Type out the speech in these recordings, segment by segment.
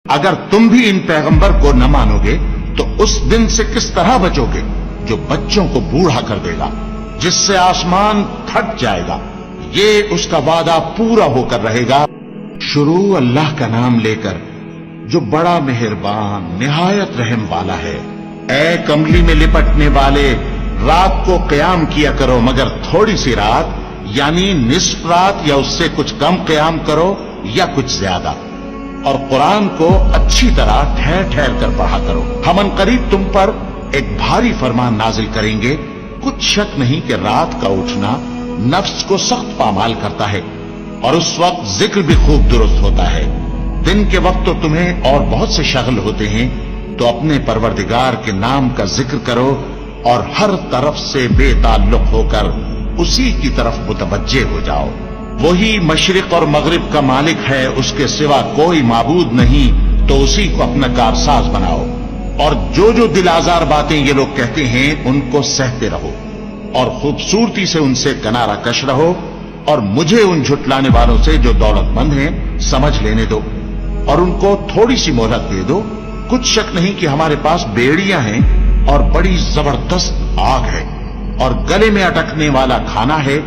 اگر تم بھی ان پیغمبر کو نہ مانو گے تو اس دن سے کس طرح بچو گے جو بچوں کو بوڑھا کر دے گا، جس سے آسمان پھٹ جائے گا، یہ اس کا وعدہ پورا ہو کر رہے گا۔ شروع اللہ کا نام لے کر جو بڑا مہربان نہایت رحم والا ہے۔ اے کملی میں لپٹنے والے، رات کو قیام کیا کرو مگر تھوڑی سی رات، یعنی نصف رات یا اس سے کچھ کم قیام کرو یا کچھ زیادہ، اور قرآن کو اچھی طرح ٹھہر ٹھہر کر پڑھا کرو۔ ہم ان قریب تم پر ایک بھاری فرمان نازل کریں گے۔ کچھ شک نہیں کہ رات کا اٹھنا نفس کو سخت پامال کرتا ہے، اور اس وقت ذکر بھی خوب درست ہوتا ہے۔ دن کے وقت تو تمہیں اور بہت سے شغل ہوتے ہیں، تو اپنے پروردگار کے نام کا ذکر کرو اور ہر طرف سے بے تعلق ہو کر اسی کی طرف متوجہ ہو جاؤ۔ وہی مشرق اور مغرب کا مالک ہے، اس کے سوا کوئی معبود نہیں، تو اسی کو اپنا کارساز بناؤ۔ اور جو دل آزار باتیں یہ لوگ کہتے ہیں ان کو سہتے رہو، اور خوبصورتی سے ان سے کنارہ کش رہو، اور مجھے ان جھٹلانے والوں سے جو دولت مند ہیں سمجھ لینے دو، اور ان کو تھوڑی سی مہلت دے دو۔ کچھ شک نہیں کہ ہمارے پاس بیڑیاں ہیں اور بڑی زبردست آگ ہے، اور گلے میں اٹکنے والا کھانا ہے،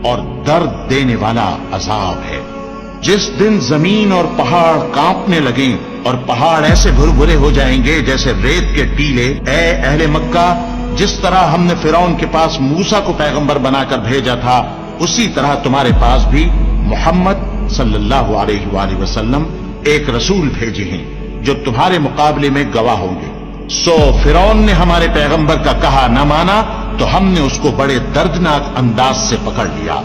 اور درد دینے والا عذاب ہے۔ جس دن زمین اور پہاڑ کانپنے لگیں اور پہاڑ ایسے بھربھرے ہو جائیں گے جیسے ریت کے ٹیلے، اے اہل مکہ، جس طرح ہم نے فرعون کے پاس موسیٰ کو پیغمبر بنا کر بھیجا تھا، اسی طرح تمہارے پاس بھی محمد صلی اللہ علیہ وآلہ وسلم ایک رسول بھیجے ہیں جو تمہارے مقابلے میں گواہ ہوں گے۔ سو فرعون نے ہمارے پیغمبر کا کہا نہ مانا تو ہم نے اس کو بڑے دردناک انداز سے پکڑ لیا۔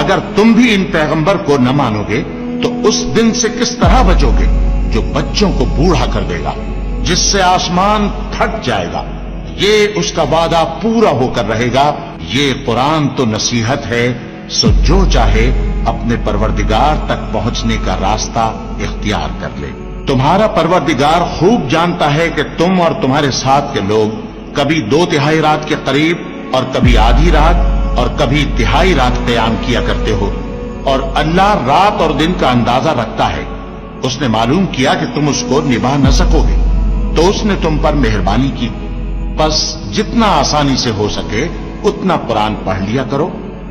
اگر تم بھی ان پیغمبر کو نہ مانو گے تو اس دن سے کس طرح بچو گے جو بچوں کو بوڑھا کر دے گا، جس سے آسمان پھٹ جائے گا، یہ اس کا وعدہ پورا ہو کر رہے گا۔ یہ قرآن تو نصیحت ہے، سو جو چاہے اپنے پروردگار تک پہنچنے کا راستہ اختیار کر لے۔ تمہارا پروردگار خوب جانتا ہے کہ تم اور تمہارے ساتھ کے لوگ کبھی 2/3 رات کے قریب اور کبھی آدھی رات اور کبھی تہائی رات قیام کیا کرتے ہو، اور اللہ رات اور دن کا اندازہ رکھتا ہے۔ اس نے معلوم کیا کہ تم اس کو نبھا نہ سکو گے، تو اس نے تم پر مہربانی کی، بس جتنا آسانی سے ہو سکے اتنا قرآن پڑھ لیا کرو۔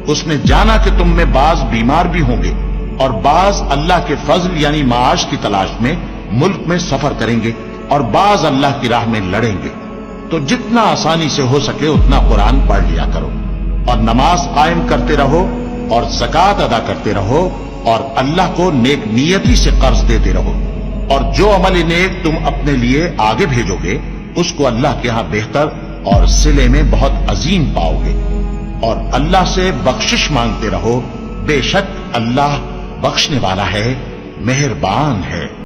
اس نے جانا کہ تم میں بعض بیمار بھی ہوں گے، اور بعض اللہ کے فضل یعنی معاش کی تلاش میں ملک میں سفر کریں گے، اور بعض اللہ کی راہ میں لڑیں گے، تو جتنا آسانی سے ہو سکے اتنا قرآن پڑھ لیا کرو، اور نماز قائم کرتے رہو، اور زکوٰۃ ادا کرتے رہو، اور اللہ کو نیک نیتی سے قرض دیتے رہو، اور جو عمل نیک تم اپنے لیے آگے بھیجو گے اس کو اللہ کے ہاں بہتر اور صلے میں بہت عظیم پاؤ گے، اور اللہ سے بخشش مانگتے رہو، بے شک اللہ بخشنے والا ہے، مہربان ہے۔